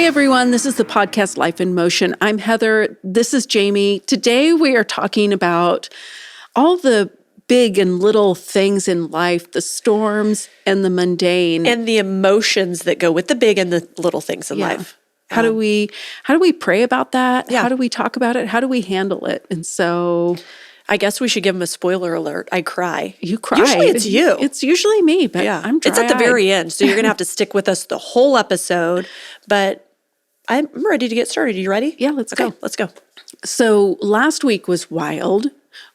Hey everyone, this is the podcast Life in Motion. I'm Heather. This is Jamie. Today we are talking about all the big and little things in life, the storms and the mundane. And the emotions that go with the big and the little things in life. How do we pray about that? Yeah. How do we talk about it? How do we handle it? And so I guess we should give them a spoiler alert. I cry. you cried. Usually it's you. It's usually me, but I'm dry-eyed. It's at the very end, so you're going to have to stick with us the whole episode. But I'm ready to get started. Are you ready? Yeah, let's go. Let's go. So last week was wild.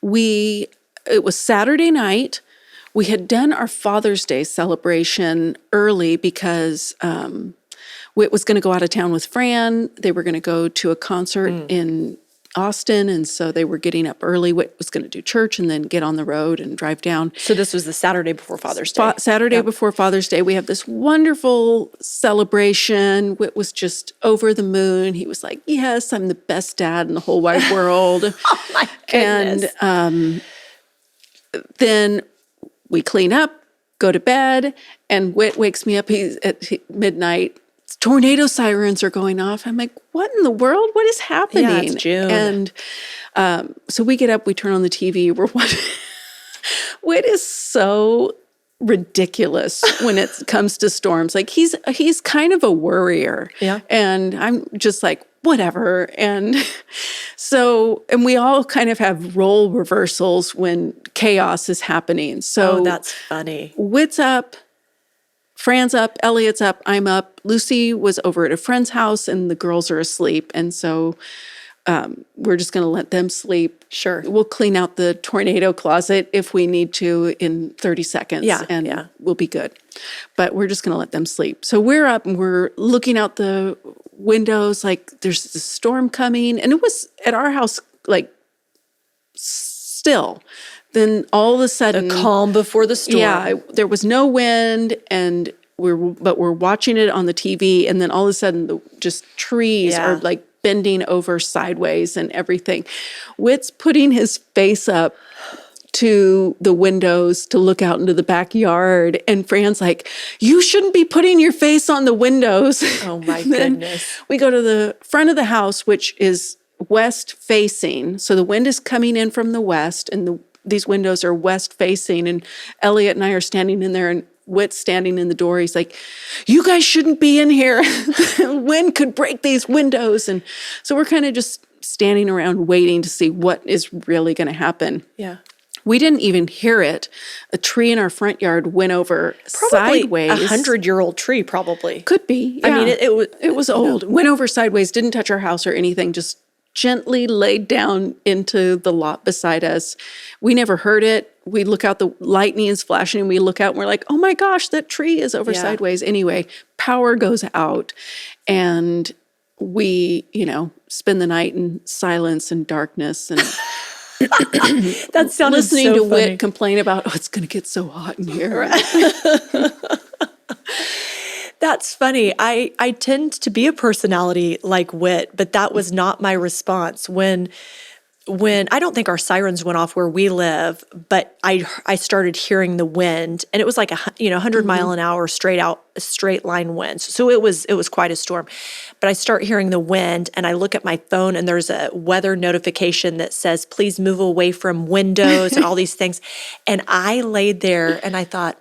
It was Saturday night. We had done our Father's Day celebration early because Whit was going to go out of town with Fran. They were going to go to a concert in Austin, and so they were getting up early. Whit was going to do church and then get on the road and drive down. So this was the Saturday before Father's Day. Saturday before Father's Day, we have this wonderful celebration. Whit was just over the moon. He was like, yes, I'm the best dad in the whole wide world. Oh my goodness. And then we clean up, go to bed, and Whit wakes me up. He's at midnight. Tornado sirens are going off. I'm like, what in the world? What is happening? Yeah, it's June. And so we get up, we turn on the TV. We're watching. Whit is so ridiculous when it comes to storms. Like he's kind of a worrier. Yeah. And I'm just like, whatever. And we all kind of have role reversals when chaos is happening. So that's funny. Whit's up, Fran's up, Elliot's up, I'm up. Lucy was over at a friend's house and the girls are asleep. And so we're just going to let them sleep. Sure. We'll clean out the tornado closet if we need to in 30 seconds. And we'll be good. But we're just going to let them sleep. So we're up and we're looking out the windows like there's a storm coming. And it was at our house like still. Then all of a sudden, the calm before the storm. Yeah, there was no wind, and we're watching it on the TV, and then all of a sudden, just trees are like bending over sideways and everything. Whit's putting his face up to the windows to look out into the backyard, and Fran's like, "You shouldn't be putting your face on the windows." Oh my goodness! We go to the front of the house, which is west facing, so the wind is coming in from the west, and these windows are west facing, and Elliot and I are standing in there, and Whit's standing in the door. He's like, "You guys shouldn't be in here. Wind could break these windows." And so we're kind of just standing around waiting to see what is really going to happen. Yeah. We didn't even hear it. A tree in our front yard went over sideways. A 100-year-old tree, probably. Could be. Yeah. I mean, it was old. Went over sideways, didn't touch our house or anything, just gently laid down into the lot beside us. We never heard it. We look out, the lightning is flashing, and we look out and we're like, oh my gosh, that tree is over sideways. Anyway, power goes out, and we, spend the night in silence and darkness and that sounded listening so to funny. Whit complain about, it's going to get so hot in here. That's funny. I tend to be a personality like Whit, but that was not my response when I don't think our sirens went off where we live, but I started hearing the wind, and it was like 100 mile an hour straight line winds. So it was quite a storm. But I start hearing the wind, and I look at my phone, and there's a weather notification that says, "Please move away from windows," and all these things. And I laid there and I thought,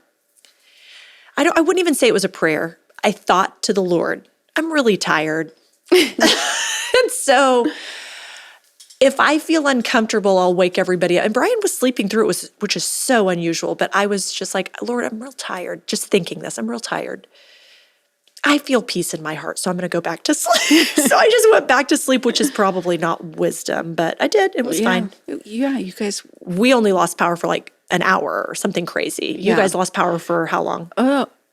I wouldn't even say it was a prayer. I thought to the Lord, I'm really tired. And so if I feel uncomfortable, I'll wake everybody up. And Brian was sleeping through it, which is so unusual. But I was just like, Lord, I'm real tired. Just thinking this, I'm real tired. I feel peace in my heart, so I'm going to go back to sleep. So I just went back to sleep, which is probably not wisdom, but I did. It was fine. Yeah, you guys. We only lost power for like an hour or something crazy. You guys lost power for how long?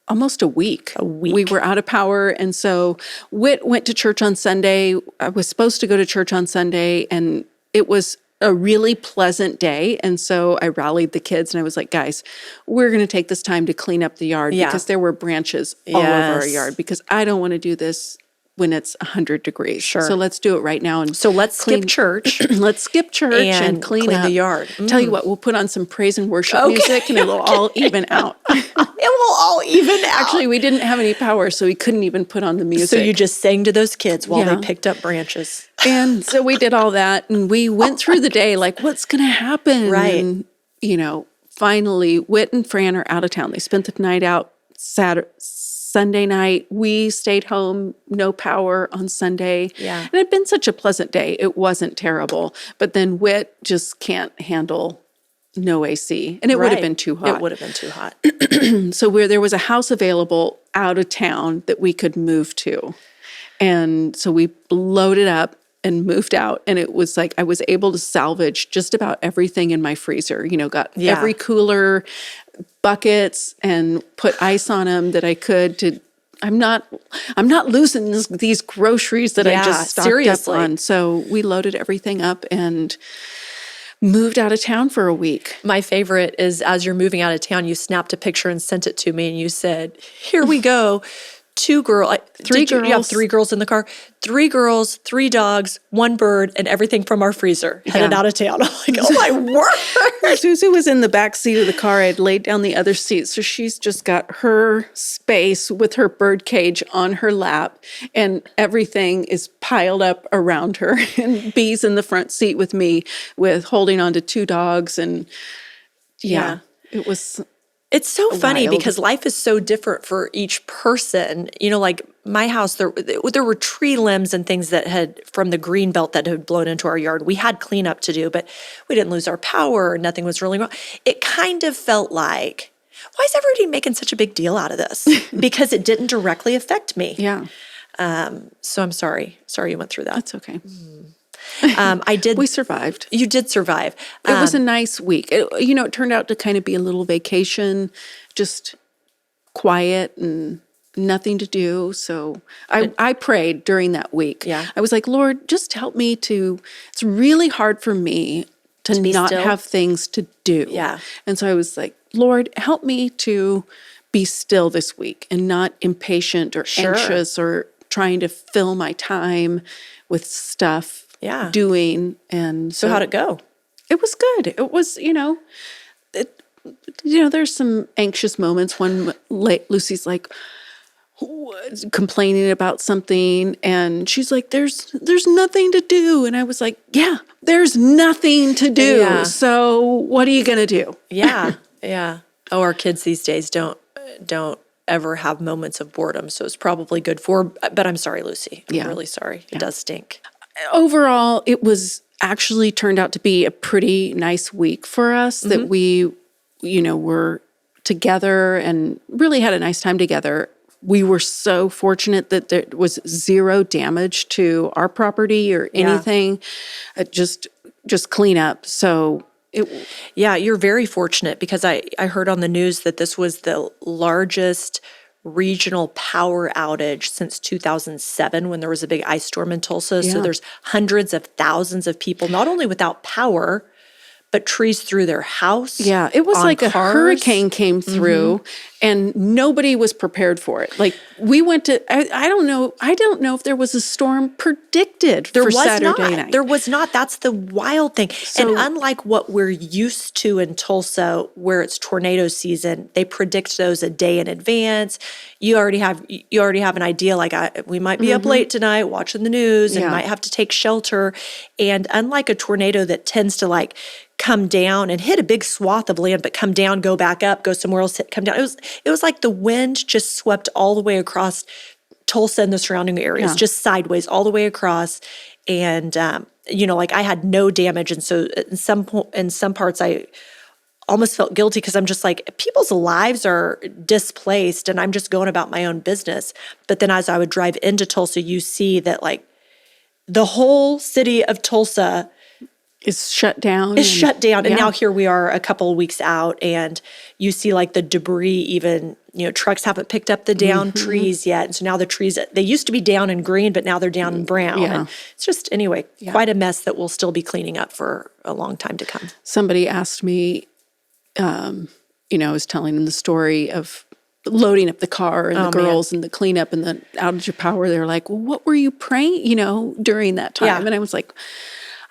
Almost a week. A week. We were out of power. And so Whit went to church on Sunday. I was supposed to go to church on Sunday, and it was a really pleasant day. And so I rallied the kids and I was like, guys, we're going to take this time to clean up the yard because there were branches all over our yard, because I don't want to do this when it's 100 degrees. Sure. So let's do it right now. And So let's skip church. let's skip church and clean the up. yard. Tell you what, we'll put on some praise and worship music and it will all even out. It will all even out. Actually, we didn't have any power, so we couldn't even put on the music. So you just sang to those kids while Yeah. they picked up branches. And so we did all that, and we went through the day like, what's going to happen? Right. And, finally, Whit and Fran are out of town. They spent the night out Sunday night. We stayed home, no power on Sunday. Yeah. And it had been such a pleasant day. It wasn't terrible. But then Whit just can't handle no AC. And it would have Right. been too hot. It would have been too hot. So there was a house available out of town that we could move to. And so we loaded up and moved out. And it was like I was able to salvage just about everything in my freezer. Got Yeah. every cooler, buckets, and put ice on them that I could to. I'm not losing these groceries that I Yeah, just stocked seriously. up on. So we loaded everything up and moved out of town for a week. My favorite is as you're moving out of town, you snapped a picture and sent it to me, and you said, "Here we go. Three girls. You have 3 girls in the car. 3 girls, 3 dogs, 1 bird, and everything from our freezer headed Yeah. out of town." I'm like, "Oh my word!" Susie was in the back seat of the car. I had laid down the other seat. So she's just got her space with her bird cage on her lap, and everything is piled up around her. And Bee's in the front seat with me, with holding on to 2 dogs. And Yeah. it was. It's so funny Wild. because life is so different for each person. Like my house, there were tree limbs and things that had from the green belt that had blown into our yard. We had cleanup to do, but we didn't lose our power. Nothing was really wrong. It kind of felt like, why is everybody making such a big deal out of this? Because it didn't directly affect me. Yeah, So I'm sorry. Sorry you went through that. that's okay. I did. We survived. You did survive. It was a nice week. It turned out to kind of be a little vacation, just quiet and nothing to do. So I prayed during that week. Yeah. I was like, Lord, just help me it's really hard for me to be not still? have things to do. Yeah. And so I was like, Lord, help me to be still this week and not impatient or Sure. anxious or trying to fill my time with stuff. Yeah. Doing. And So how'd it go? it was good. It was, there's some anxious moments when Lucy's like complaining about something, and she's like, "There's nothing to do," and I was like, "Yeah, there's nothing to do. Yeah. So what are you gonna do?" Yeah. Yeah. Oh, our kids these days don't ever have moments of boredom, so it's probably good for. But I'm sorry, Lucy. I'm Yeah. really sorry. It does stink. Overall, it was actually turned out to be a pretty nice week for us that we, were together and really had a nice time together. We were so fortunate that there was 0 damage to our property or anything, just clean up. So Yeah, you're very fortunate because I heard on the news that this was the largest regional power outage since 2007 when there was a big ice storm in Tulsa. So Yeah. there's hundreds of thousands of people, not only without power, but trees through their house. Yeah, it was on like a cars. hurricane came through and nobody was prepared for it. Like we went to, I don't know if there was a storm predicted for Saturday night. There was not. That's the wild thing. And unlike what we're used to in Tulsa, where it's tornado season, they predict those a day in advance. You already have an idea. Like we might be up late tonight watching the news and Yeah. might have to take shelter. And unlike a tornado that tends to come down and hit a big swath of land, but come down, go back up, go somewhere else, come down. It was like the wind just swept all the way across Tulsa and the surrounding areas, just sideways all the way across. And I had no damage, and so in some parts I almost felt guilty because I'm just like, people's lives are displaced, and I'm just going about my own business. But then as I would drive into Tulsa, you see that the whole city of Tulsa is shut down. And now here we are a couple of weeks out, and you see the debris even, trucks haven't picked up the down trees yet. And so now the trees, they used to be down in green, but now they're down in brown. Yeah. And it's just, anyway, quite a mess that we'll still be cleaning up for a long time to come. Somebody asked me, I was telling them the story of loading up the car and the man. girls and the cleanup and the outage of power, they're like, well, what were you praying, during that time? Yeah. And I was like,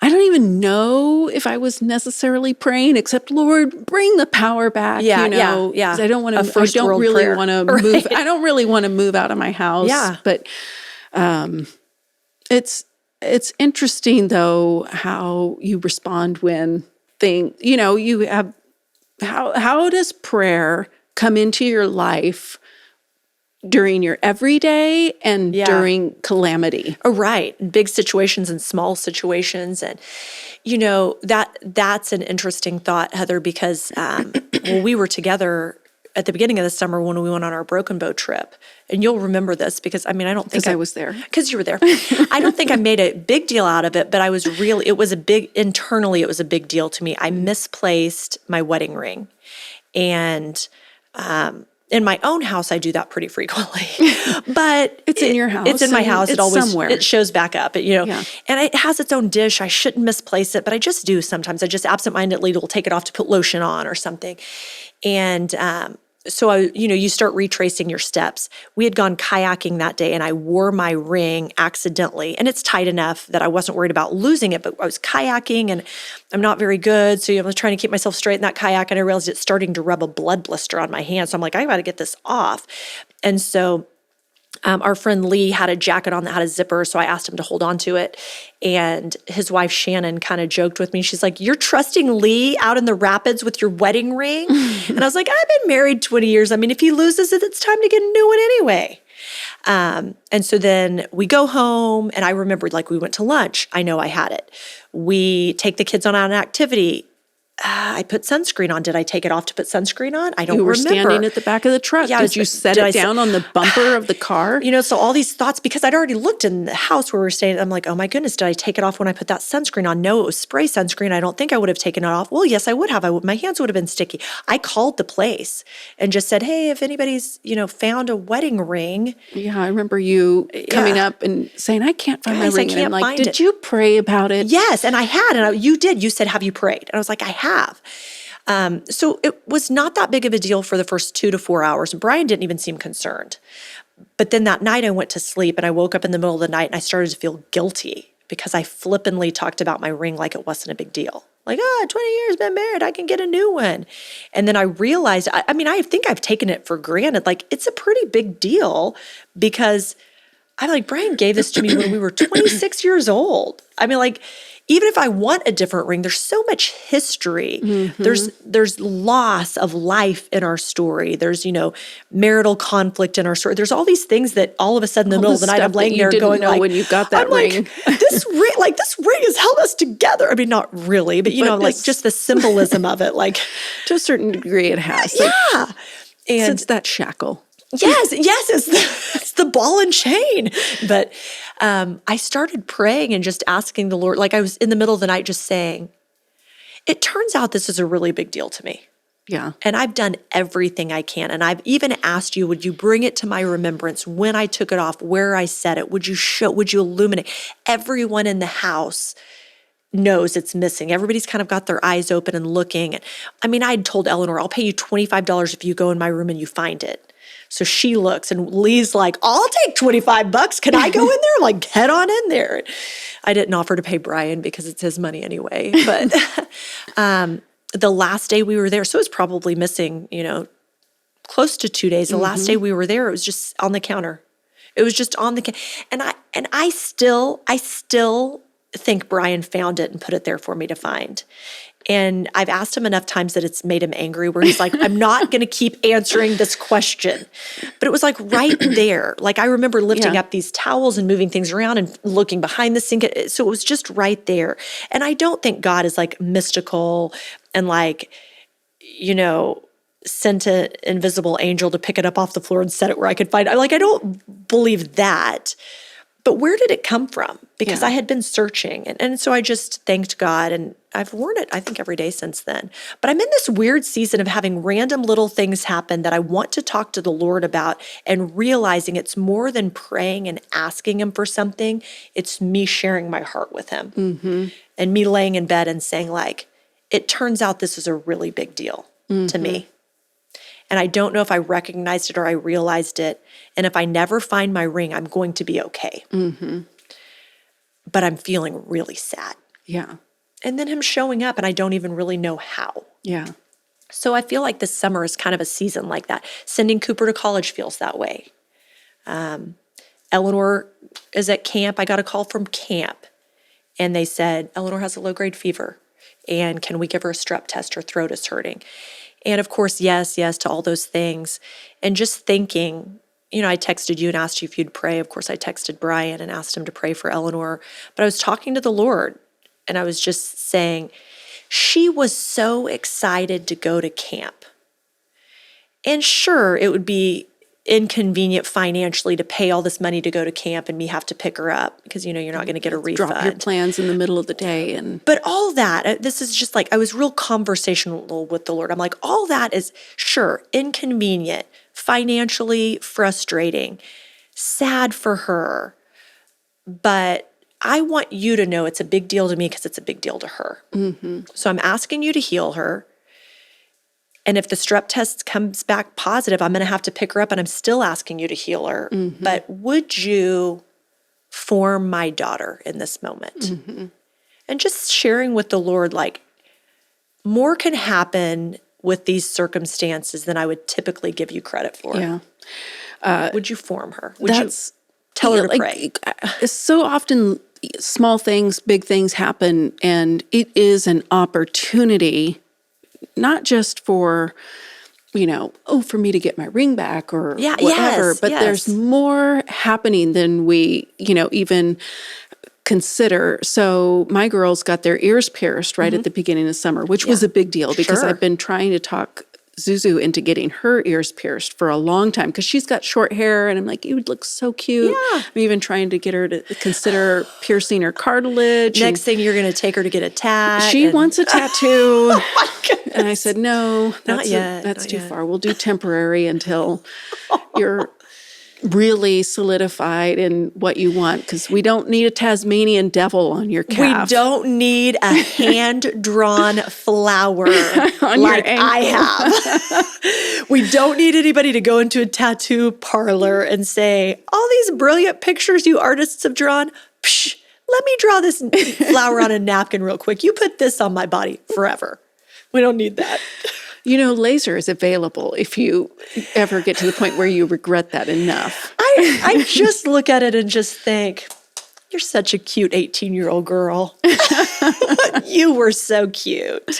I don't even know if I was necessarily praying, except Lord, bring the power back. Yeah. 'Cause I don't want A to. I first don't world really prayer. want to Right. move. I don't really want to move out of my house. Yeah. But it's interesting though how you respond when you have. How does prayer come into your life during your everyday and during calamity? Oh, right. Big situations and small situations. And, that's an interesting thought, Heather, because we were together at the beginning of the summer when we went on our Broken Bow trip. And you'll remember this because, I don't think I was there. Because you were there. I don't think I made a big deal out of it, but internally, it was a big deal to me. I misplaced my wedding ring. And, in my own house, I do that pretty frequently, but It's in your house. It's in my house. It's somewhere. It shows back up, Yeah. and it has its own dish. I shouldn't misplace it, but I just do sometimes. I just absentmindedly will take it off to put lotion on or something. And, so you start retracing your steps. We had gone kayaking that day and I wore my ring accidentally, and it's tight enough that I wasn't worried about losing it, but I was kayaking and I'm not very good. So I was trying to keep myself straight in that kayak and I realized it's starting to rub a blood blister on my hand. So I'm like, I got to get this off. And so our friend Lee had a jacket on that had a zipper, so I asked him to hold on to it. And his wife Shannon kind of joked with me. She's like, "You're trusting Lee out in the rapids with your wedding ring?" And I was like, "I've been married 20 years. If he loses it, it's time to get a new one anyway." And so then we go home, and I remembered we went to lunch. I know I had it. We take the kids on an activity. I put sunscreen on. Did I take it off to put sunscreen on? I don't remember. You were standing at the back of the truck. Yeah, did you set it down on the bumper of the car? So all these thoughts, because I'd already looked in the house where we were staying. I'm like, oh my goodness, did I take it off when I put that sunscreen on? No, it was spray sunscreen. I don't think I would have taken it off. Well, yes, I would have. My hands would have been sticky. I called the place and just said, hey, if anybody's, found a wedding ring. Yeah, I remember you coming up and saying, I can't find my Guys, I ring. can't And I'm like, find did it. you pray about it? Yes, and I had. And you did. You said, have you prayed? And I was like, I have. So it was not that big of a deal for the first 2 to 4 hours. Brian didn't even seem concerned. But then that night I went to sleep and I woke up in the middle of the night and I started to feel guilty because I flippantly talked about my ring like it wasn't a big deal. 20 years been married, I can get a new one. And then I realized, I think I've taken it for granted. It's a pretty big deal because Brian gave this to me when we were 26 years old. Even if I want a different ring, there's so much history. Mm-hmm. There's loss of life in our story. There's, marital conflict in our story. There's all these things that all of a sudden in the middle of the night I'm laying there going when you got that ring. This ring has held us together. Not really, but just the symbolism of it. To a certain degree it has. Yeah. And it's that shackle. Yes, it's the ball and chain. But I started praying and just asking the Lord, I was in the middle of the night just saying, it turns out this is a really big deal to me. Yeah. And I've done everything I can. And I've even asked you, would you bring it to my remembrance when I took it off, where I said it? Would you illuminate? Everyone in the house knows it's missing. Everybody's kind of got their eyes open and looking. I'd told Eleanor, I'll pay you $25 if you go in my room and you find it. So she looks and Lee's like, I'll take $25. Can I go in there? Head on in there. I didn't offer to pay Brian because it's his money anyway. But the last day we were there, so it was probably missing, close to 2 days. The last day we were there, it was just on the counter. It was just on the counter. And I still think Brian found it and put it there for me to find. And I've asked him enough times that it's made him angry where he's like, I'm not going to keep answering this question. But it was right there. I remember lifting up these towels and moving things around and looking behind the sink. So it was just right there. And I don't think God is mystical and sent an invisible angel to pick it up off the floor and set it where I could find it. I don't believe that. But where did it come from? Because I had been searching. And so I just thanked God, and I've worn it, I think, every day since then. But I'm in this weird season of having random little things happen that I want to talk to the Lord about and realizing it's more than praying and asking Him for something. It's me sharing my heart with Him and me laying in bed and saying, it turns out this is a really big deal to me. And I don't know if I recognized it or I realized it. And if I never find my ring, I'm going to be okay. But I'm feeling really sad. Yeah. And then him showing up and I don't even really know how. Yeah. So I feel like this summer is kind of a season like that. Sending Cooper to college feels that way. Eleanor is at camp. I got a call from camp and they said, Eleanor has a low-grade fever and can we give her a strep test? Her throat is hurting. And of course, yes to all those things. And just thinking, I texted you and asked you if you'd pray. Of course, I texted Brian and asked him to pray for Eleanor. But I was talking to the Lord and I was just saying, she was so excited to go to camp. And sure, it would be inconvenient financially to pay all this money to go to camp and me have to pick her up because, you're not going to get a refund. Drop your plans in the middle of the day. But all that, this is just like, I was real conversational with the Lord. I'm like, all that is, sure, inconvenient, financially frustrating, sad for her. But I want you to know it's a big deal to me because it's a big deal to her. So I'm asking you to heal her. And if the strep test comes back positive, I'm going to have to pick her up and I'm still asking you to heal her. But would you form my daughter in this moment? And just sharing with the Lord, like, more can happen with these circumstances than I would typically give you credit for. Yeah. Would you form her? Would you That's tell her to pray? So often small things, big things happen, and it is an opportunity, not just for, for me to get my ring back or whatever, but there's more happening than we, even consider. So my girls got their ears pierced right at the beginning of summer, which was a big deal because I've been trying to talk Zuzu into getting her ears pierced for a long time because she's got short hair and I'm like, you would look so cute. I'm even trying to get her to consider piercing her cartilage. Next thing you're going to take her to get a tat. She wants a tattoo. Oh my goodness. And I said, no, Not yet. That's too far. We'll do temporary until you're really solidified in what you want because we don't need a Tasmanian devil on your calf. We don't need a hand-drawn flower like I have. We don't need anybody to go into a tattoo parlor and say, all these brilliant pictures you artists have drawn, psh, let me draw this flower on a napkin real quick. You put this on my body forever. We don't need that. Laser is available if you ever get to the point where you regret that enough. I just look at it and just think, you're such a cute 18-year-old girl. You were so cute.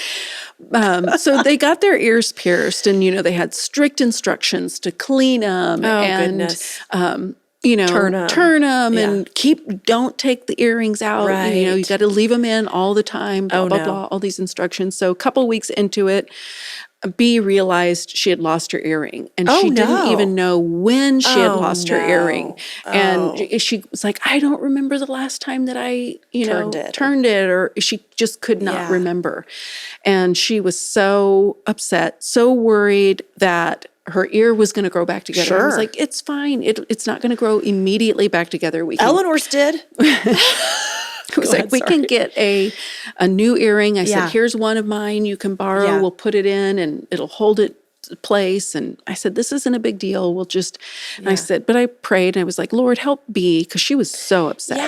So they got their ears pierced and, they had strict instructions to clean them goodness. Turn them and don't take the earrings out. Right. You got to leave them in all the time, blah, blah, no. blah, all these instructions. So a couple weeks into it, B realized she had lost her earring and she didn't even know when she had lost her earring. And she was like, I don't remember the last time that I, turned it, or she just could not remember. And she was so upset, so worried that her ear was going to grow back together. I was like, it's fine. It's not going to grow immediately back together. Eleanor's did. It was we can get a new earring. I said, here's one of mine you can borrow. We'll put it in and it'll hold it to place. And I said, this isn't a big deal. We'll just, and I said, but I prayed and I was like, Lord, help B, because she was so upset.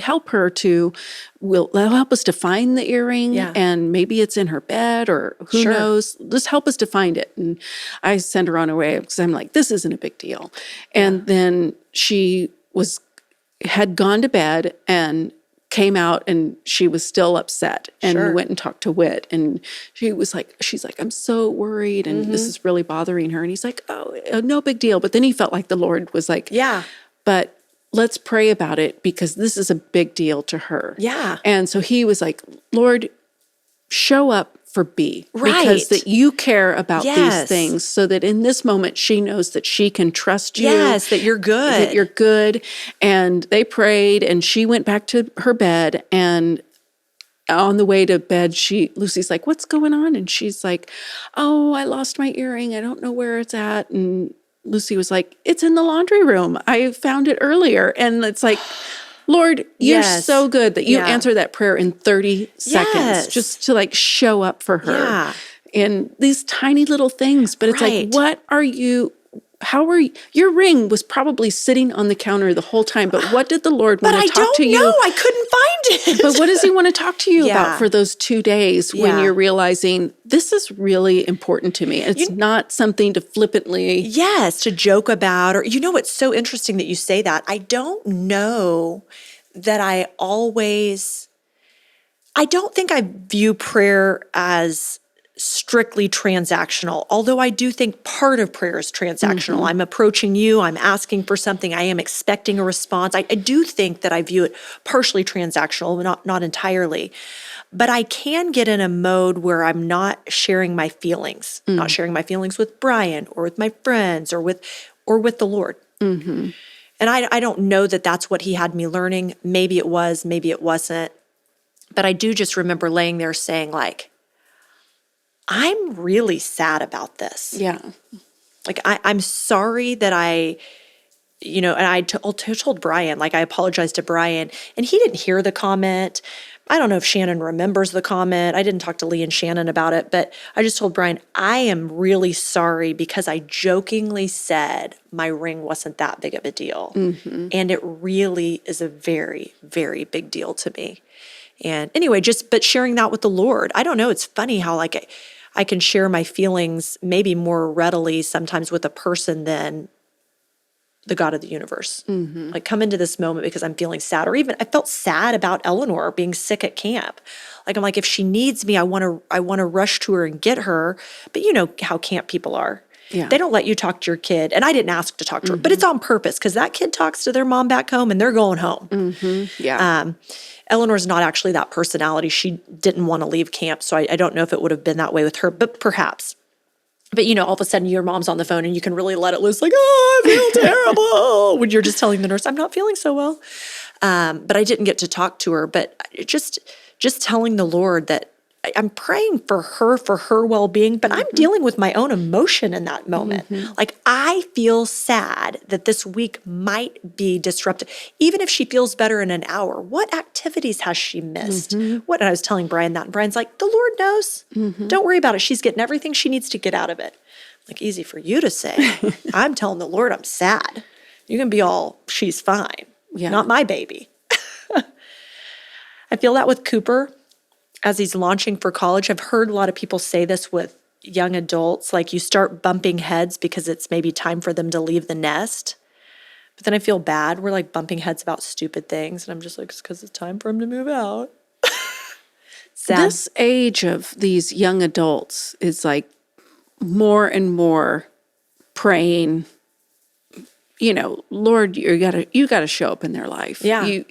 Help her help us to find the earring and maybe it's in her bed or who knows. Just help us to find it. And I sent her on her way because I'm like, this isn't a big deal. And then she had gone to bed and came out and she was still upset and went and talked to Whit. And she's like, I'm so worried and this is really bothering her. And he's like, oh, no big deal. But then he felt like the Lord was like, but let's pray about it because this is a big deal to her. And so he was like, Lord, show up for B. Because that you care about these things so that in this moment she knows that she can trust you. That you're good. That you're good. And they prayed and she went back to her bed and on the way to bed, Lucy's like, what's going on? And she's like, oh, I lost my earring. I don't know where it's at. And Lucy was like, it's in the laundry room. I found it earlier. And it's like, Lord, you're so good that you answer that prayer in 30 seconds just to show up for her. in these tiny little things. But it's Right. like, what are you, how are you, your ring was probably sitting on the counter the whole time, but what did the Lord But want I to talk to don't know. you? I couldn't find it. But what does he want to talk to you Yeah. about for those 2 days when Yeah. you're realizing this is really important to me? It's not something to flippantly. Yes, to joke about, or what's so interesting that you say that. I don't know that I don't think I view prayer as strictly transactional, although I do think part of prayer is transactional. I'm approaching you, I'm asking for something, I am expecting a response. I do think that I view it partially transactional, not entirely. But I can get in a mode where I'm not sharing my feelings, not sharing my feelings with Brian or with my friends or with the Lord. And I don't know that that's what he had me learning. Maybe it was, maybe it wasn't. But I do just remember laying there saying, like, I'm really sad about this. Yeah. Like, I'm sorry that and I told Brian, like, I apologized to Brian, and he didn't hear the comment. I don't know if Shannon remembers the comment. I didn't talk to Lee and Shannon about it, but I just told Brian, I am really sorry because I jokingly said my ring wasn't that big of a deal. And it really is a very, very big deal to me. And anyway, but sharing that with the Lord. I don't know. It's funny how like I can share my feelings maybe more readily sometimes with a person than the God of the universe. Like, come into this moment because I'm feeling sad, or even I felt sad about Eleanor being sick at camp. Like, I'm like, if she needs me, I want to rush to her and get her. But you know how camp people are. Yeah. They don't let you talk to your kid. And I didn't ask to talk to her, but it's on purpose because that kid talks to their mom back home and they're going home. Yeah. Eleanor's not actually that personality. She didn't want to leave camp. So I don't know if it would have been that way with her, but perhaps. But, all of a sudden your mom's on the phone and you can really let it loose, like, oh, I feel terrible, when you're just telling the nurse, I'm not feeling so well. But I didn't get to talk to her. But just telling the Lord that I'm praying for her well-being, but I'm dealing with my own emotion in that moment. Like, I feel sad that this week might be disrupted. Even if she feels better in an hour, what activities has she missed? And I was telling Brian that, and Brian's like, the Lord knows. Don't worry about it. She's getting everything she needs to get out of it. Like, easy for you to say. I'm telling the Lord I'm sad. You can be all, she's fine. Yeah. Not my baby. I feel that with Cooper. As he's launching for college, I've heard a lot of people say this with young adults, like you start bumping heads because it's maybe time for them to leave the nest. But then I feel bad. We're like bumping heads about stupid things. And I'm just like, it's because it's time for him to move out. Sad. This age of these young adults is like more and more praying, Lord, you gotta show up in their life. Yeah.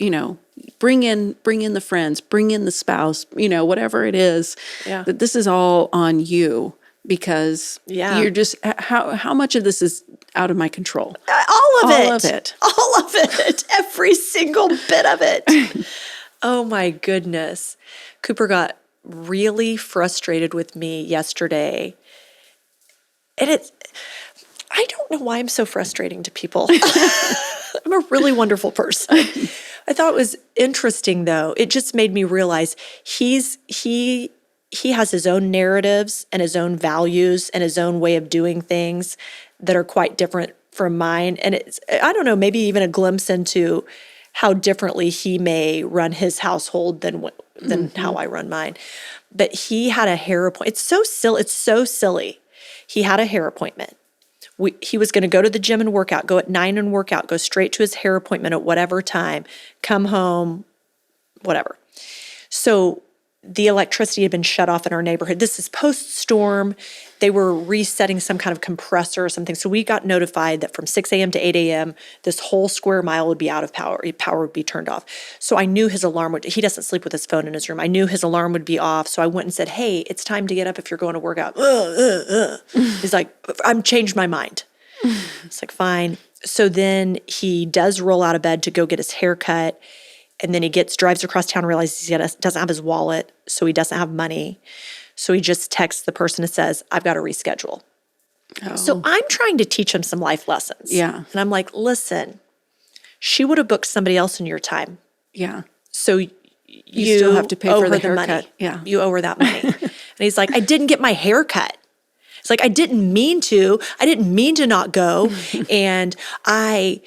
Bring in the friends, bring in the spouse, whatever it is. Yeah. That this is all on you because you're just how much of this is out of my control? All of All of it. All of it. Every single bit of it. Oh my goodness. Cooper got really frustrated with me yesterday. And I don't know why I'm so frustrating to people. I'm a really wonderful person. I thought it was interesting, though. It just made me realize he has his own narratives and his own values and his own way of doing things that are quite different from mine. And it's, I don't know, maybe even a glimpse into how differently he may run his household than how I run mine. But he had a hair appointment. It's so silly. He had a hair appointment. He was going to go to the gym and work out, go at 9 and work out, go straight to his hair appointment at whatever time, come home, whatever. So the electricity had been shut off in our neighborhood. This is post-storm. They were resetting some kind of compressor or something. So we got notified that from 6 a.m. to 8 a.m., this whole square mile would be out of power. Power would be turned off. So I knew his alarm he doesn't sleep with his phone in his room. I knew his alarm would be off. So I went and said, hey, it's time to get up if you're going to work out. He's like, I'm changed my mind. It's like, fine. So then he does roll out of bed to go get his hair cut. And then he drives across town and realizes he doesn't have his wallet, so he doesn't have money. So he just texts the person and says, I've got to reschedule. Oh. So I'm trying to teach him some life lessons. Yeah. And I'm like, listen, she would have booked somebody else in your time. Yeah. So you still have to pay owe for her the the money. haircut. Yeah. You owe her that money. And he's like, I didn't get my hair cut. It's like, I didn't mean to not go. And I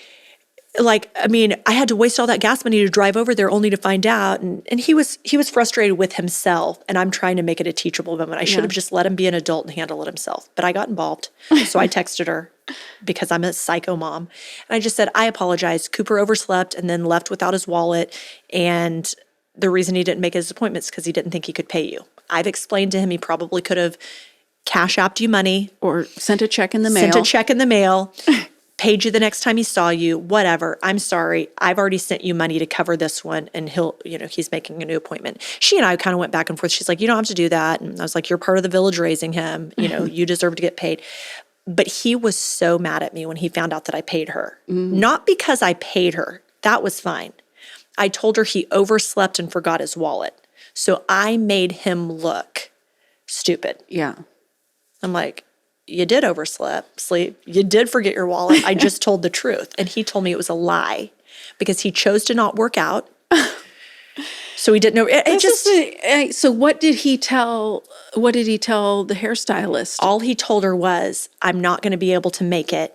had to waste all that gas money to drive over there only to find out. And he was frustrated with himself. And I'm trying to make it a teachable moment. I should have just let him be an adult and handle it himself. But I got involved. So I texted her because I'm a psycho mom. And I just said, I apologize. Cooper overslept and then left without his wallet. And the reason he didn't make his appointments because he didn't think he could pay you. I've explained to him he probably could have cash apped you money. Or sent a check in the mail. Paid you the next time he saw you, whatever. I'm sorry. I've already sent you money to cover this one, and he's making a new appointment. She and I kind of went back and forth. She's like, you don't have to do that. And I was like, you're part of the village raising him. You deserve to get paid. But he was so mad at me when he found out that I paid her. Not because I paid her. That was fine. I told her he overslept and forgot his wallet. So I made him look stupid. Yeah. I'm like, you did sleep. You did forget your wallet. I just told the truth. And he told me it was a lie because he chose to not work out. So he didn't know. So what did he tell the hairstylist? All he told her was, I'm not going to be able to make it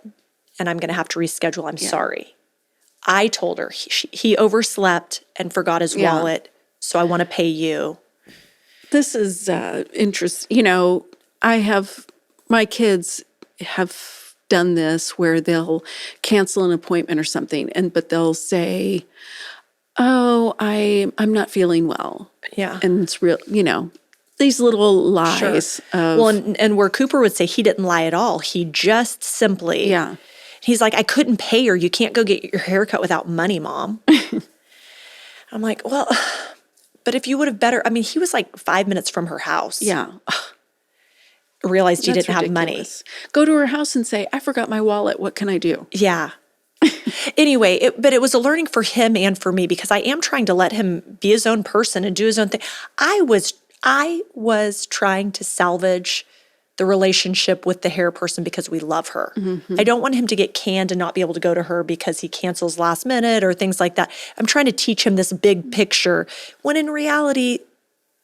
and I'm going to have to reschedule. I'm sorry. I told her he overslept and forgot his wallet. So I want to pay you. This is interesting. My kids have done this where they'll cancel an appointment or something, but they'll say, "Oh, I'm not feeling well." Yeah, and it's real. These little lies. Sure. And where Cooper would say he didn't lie at all. He just simply. Yeah. He's like, I couldn't pay her. You can't go get your hair cut without money, Mom. I'm like, well, but if you would have better. I mean, he was like 5 minutes from her house. Yeah. Realized he didn't ridiculous. have money. Go to her house and say, I forgot my wallet. What can I do? Yeah. Anyway, but it was a learning for him and for me because I am trying to let him be his own person and do his own thing. I was trying to salvage the relationship with the hair person because we love her. Mm-hmm. I don't want him to get canned and not be able to go to her because he cancels last minute or things like that. I'm trying to teach him this big picture when in reality,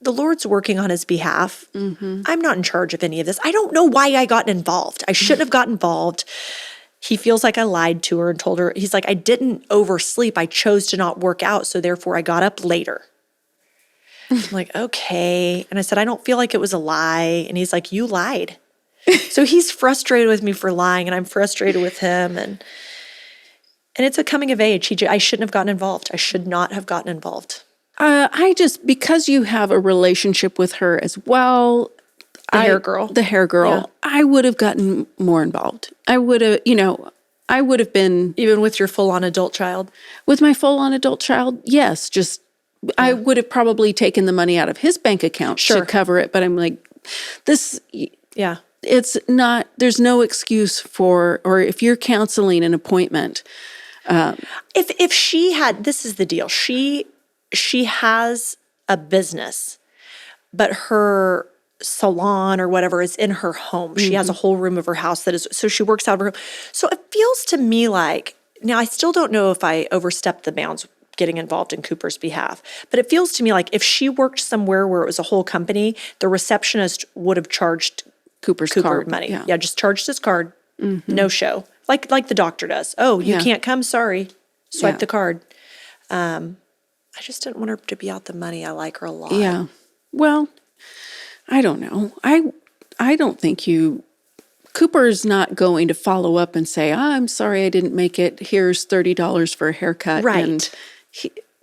the Lord's working on his behalf. Mm-hmm. I'm not in charge of any of this. I don't know why I got involved. I shouldn't have gotten involved. He feels like I lied to her and told her, he's like, I didn't oversleep. I chose to not work out. So therefore I got up later. I'm like, okay. And I said, I don't feel like it was a lie. And he's like, you lied. So he's frustrated with me for lying and I'm frustrated with him. And it's a coming of age. I shouldn't have gotten involved. I should not have gotten involved. Because you have a relationship with her as well. The hair girl. Yeah. I would have gotten more involved. I would have been. Even with your full-on adult child? With my full-on adult child, yes. I would have probably taken the money out of his bank account to cover it. But I'm like, this. Yeah. It's not, there's no excuse or if you're canceling an appointment. If she had, this is the deal. She has a business, but her salon or whatever is in her home. She has a whole room of her house so she works out of her home. So it feels to me like, now I still don't know if I overstepped the bounds getting involved in Cooper's behalf, but it feels to me like if she worked somewhere where it was a whole company, the receptionist would have charged Cooper card money. Yeah, just charged his card, no show. Like the doctor does. Oh, you can't come, sorry. Swipe the card. I just didn't want her to be out the money. I like her a lot. Yeah. Well, I don't know. I don't think Cooper's not going to follow up and say, I'm sorry I didn't make it. Here's $30 for a haircut. Right.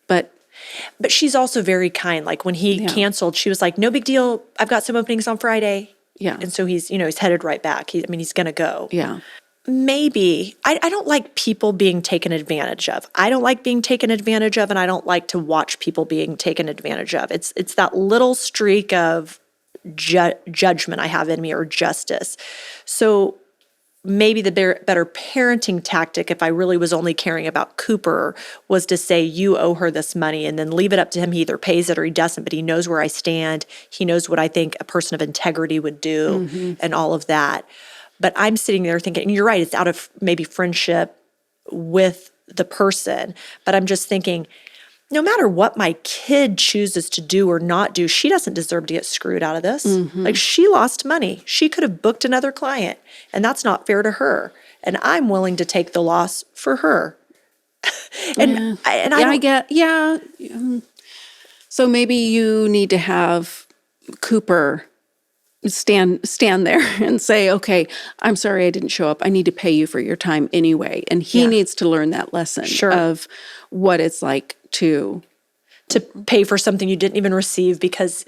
But she's also very kind. Like when he canceled, she was like, no big deal. I've got some openings on Friday. Yeah. And so he's headed right back. He's going to go. Yeah. Maybe. I don't like people being taken advantage of. I don't like being taken advantage of, and I don't like to watch people being taken advantage of. It's that little streak of judgment I have in me or justice. So maybe the better parenting tactic, if I really was only caring about Cooper, was to say, you owe her this money and then leave it up to him. He either pays it or he doesn't, but he knows where I stand. He knows what I think a person of integrity would do and all of that. But I'm sitting there thinking, and you're right, it's out of maybe friendship with the person. But I'm just thinking, no matter what my kid chooses to do or not do, she doesn't deserve to get screwed out of this. Like, she lost money. She could have booked another client, and that's not fair to her. And I'm willing to take the loss for her. And I get, So maybe you need to have Cooper stand there and say, okay, I'm sorry I didn't show up. I need to pay you for your time anyway. And he needs to learn that lesson of what it's like to pay for something you didn't even receive because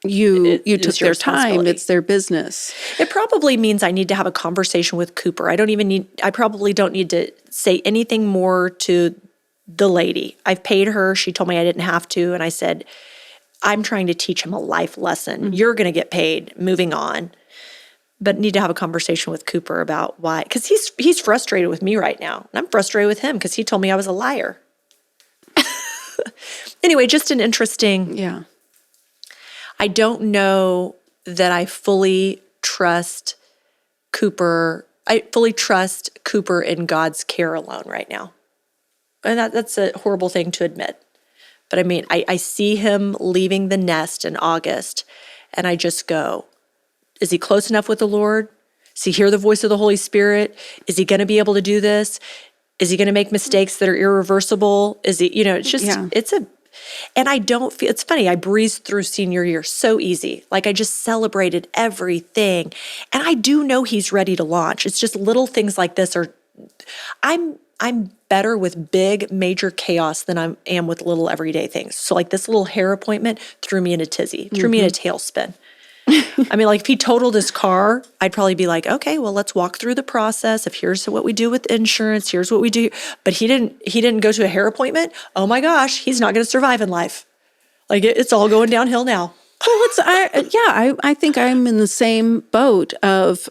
you took their time. It's their business. It probably means I need to have a conversation with Cooper. I probably don't need to say anything more to the lady. I've paid her. She told me I didn't have to. And I said, I'm trying to teach him a life lesson. You're going to get paid, moving on. But need to have a conversation with Cooper about why. Because he's frustrated with me right now. And I'm frustrated with him because he told me I was a liar. Anyway, just an interesting... Yeah. I don't know that I fully trust Cooper. I fully trust Cooper in God's care alone right now. And that's a horrible thing to admit. But I mean, I see him leaving the nest in August, and I just go, is he close enough with the Lord? Does he hear the voice of the Holy Spirit? Is he going to be able to do this? Is he going to make mistakes that are irreversible? Is he, it's just, and I don't feel, it's funny, I breezed through senior year so easy. Like, I just celebrated everything. And I do know he's ready to launch. It's just little things like this I'm better with big, major chaos than I am with little everyday things. So like this little hair appointment threw me in a tizzy, threw me in a tailspin. I mean, like, if he totaled his car, I'd probably be like, okay, well, let's walk through the process. If here's what we do with insurance, here's what we do. But he didn't go to a hair appointment. Oh my gosh, he's not going to survive in life. Like, it's all going downhill now. Well, I think I'm in the same boat of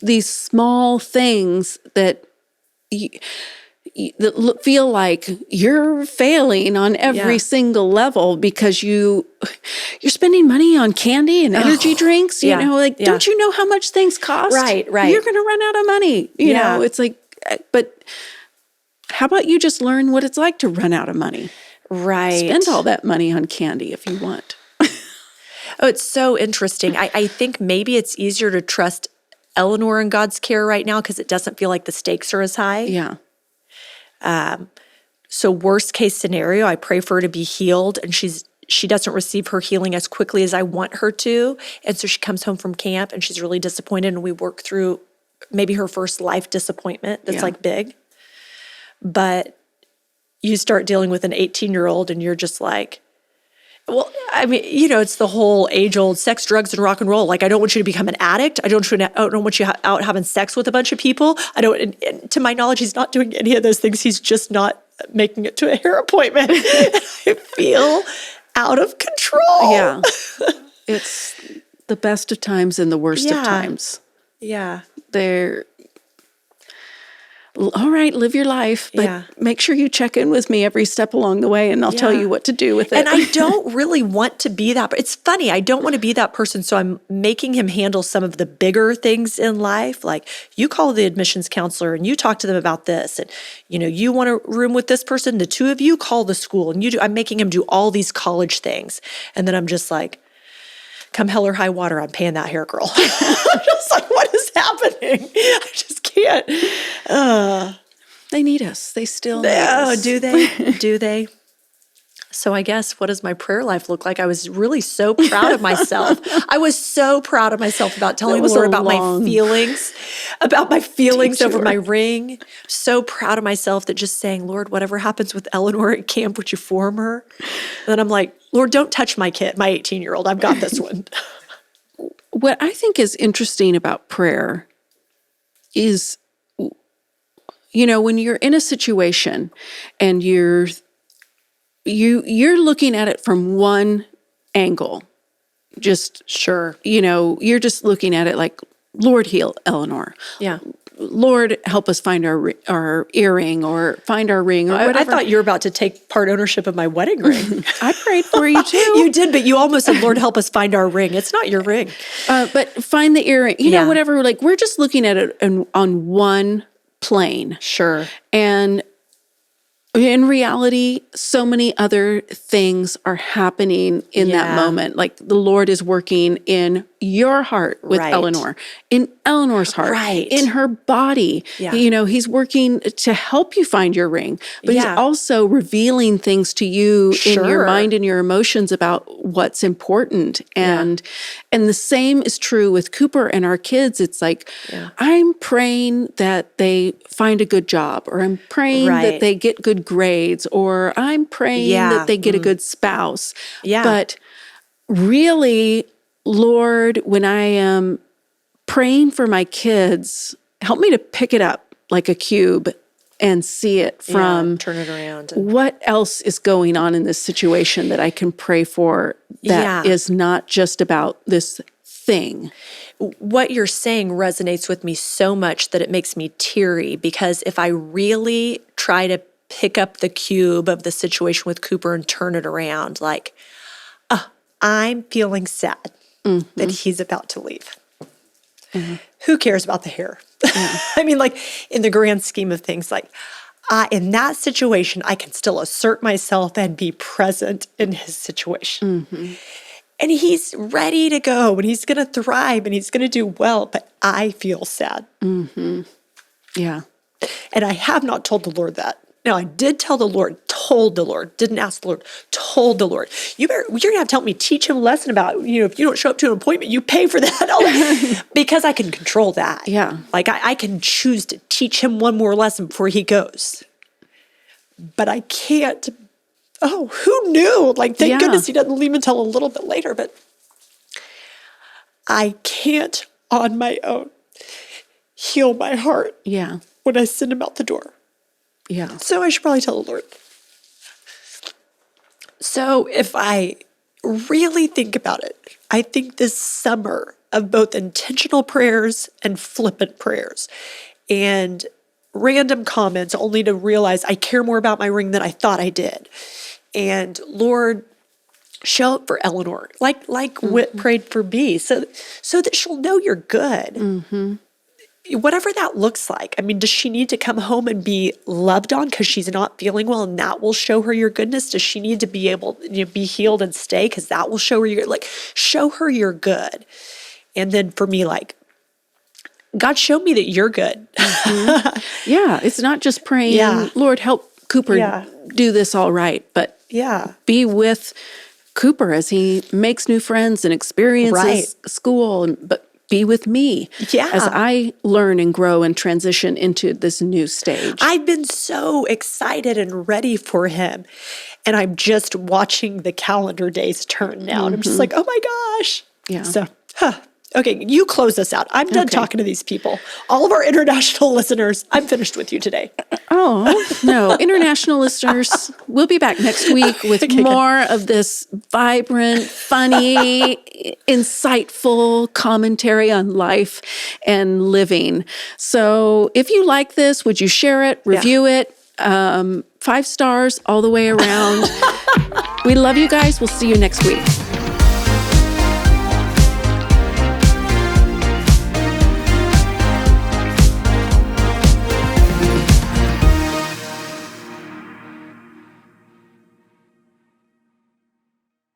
these small things that that feel like you're failing on every single level because you're spending money on candy and energy drinks. Don't you know how much things cost? Right. You're going to run out of money. You know, it's like, but how about you just learn what it's like to run out of money? Right. Spend all that money on candy if you want. Oh, it's so interesting. I think maybe it's easier to trust Eleanor in God's care right now because it doesn't feel like the stakes are as high. Yeah. So worst case scenario, I pray for her to be healed, and she doesn't receive her healing as quickly as I want her to. And so she comes home from camp and she's really disappointed, and we work through maybe her first life disappointment that's like big. But you start dealing with an 18-year-old and you're just like, well, I mean, it's the whole age-old sex, drugs, and rock and roll. Like, I don't want you to become an addict. I don't want you out having sex with a bunch of people. And to my knowledge, he's not doing any of those things. He's just not making it to a hair appointment. I feel out of control. Yeah. It's the best of times and the worst of times. Yeah. They're all right, live your life, but make sure you check in with me every step along the way, and I'll tell you what to do with it. And I don't really want to be that. It's funny. I don't want to be that person, so I'm making him handle some of the bigger things in life. Like, you call the admissions counselor and you talk to them about this, and you want a room with this person. The two of you call the school, and I'm making him do all these college things, and then I'm just like, come hell or high water, I'm paying that hair girl. I'm just like, what is happening? I just can't. They need us. They still need us. Do they? Do they? So I guess, what does my prayer life look like? I was really so proud of myself. I was so proud of myself about telling the Lord about my feelings over my ring. So proud of myself that just saying, Lord, whatever happens with Eleanor at camp, would you form her? And then I'm like, Lord, don't touch my kid, my 18-year-old. I've got this one. What I think is interesting about prayer is, when you're in a situation and you're looking at it from one angle, just you're just looking at it like, Lord, heal Eleanor. Yeah. Lord, help us find our earring or find our ring or whatever. I thought you were about to take part ownership of my wedding ring. I prayed for you too. You did, but you almost said, Lord, help us find our ring. It's not your ring. But find the earring, whatever. Like, we're just looking at it on one plane. Sure. And In reality, so many other things are happening in that Yeah. moment. Like the Lord is working in your heart with Right. Eleanor, in Eleanor's heart, Right. in her body. Yeah. He's working to help you find your ring, but Yeah. he's also revealing things to you in your Sure. mind and your emotions about what's important. And the same is true with Cooper and our kids. It's like, I'm praying that they find a good job, or I'm praying that Right. they get good grades, or I'm praying Yeah. that they get a good spouse. Yeah. But really, Lord, when I am praying for my kids, help me to pick it up like a cube and see it from turn it around. what else is going on in this situation that I can pray for that Yeah. is not just about this thing. What you're saying resonates with me so much that it makes me teary, because if I really try to pick up the cube of the situation with Cooper and turn it around, like, I'm feeling sad that he's about to leave. Who cares about the hair? I mean, like, in the grand scheme of things, like, in that situation, I can still assert myself and be present in his situation. And he's ready to go, and he's going to thrive, and he's going to do well, but I feel sad. Yeah. And I have not told the Lord that. Now, I did tell the Lord, told the Lord, didn't ask the Lord, told the Lord. You're going to have to help me teach him a lesson about, if you don't show up to an appointment, you pay for that. Because I can control that. Yeah. Like, I can choose to teach him one more lesson before he goes. But I can't. Oh, who knew? Like, thank goodness he doesn't leave until a little bit later. But I can't on my own heal my heart when I send him out the door. Yeah. So I should probably tell the Lord. So if I really think about it, I think this summer of both intentional prayers and flippant prayers and random comments only to realize I care more about my ring than I thought I did. And Lord, show up for Eleanor, like Whit prayed for me, so that she'll know you're good. Whatever that looks like. I mean, does she need to come home and be loved on because she's not feeling well, and that will show her your goodness? Does she need to be able to be healed and stay because that will show her show her you're good? And then for me, like, God, show me that you're good. Yeah. It's not just praying, Lord, help Cooper do this all right, but be with Cooper as he makes new friends and experiences school, but be with me as I learn and grow and transition into this new stage. I've been so excited and ready for him. And I'm just watching the calendar days turn now. And I'm just like, oh my gosh. Yeah. So, okay, you close us out. I'm done talking to these people. All of our international listeners, I'm finished with you today. Oh, no. International listeners, we'll be back next week with more of this vibrant, funny, insightful commentary on life and living. So if you like this, would you share it, review it? 5 stars all the way around. We love you guys. We'll see you next week.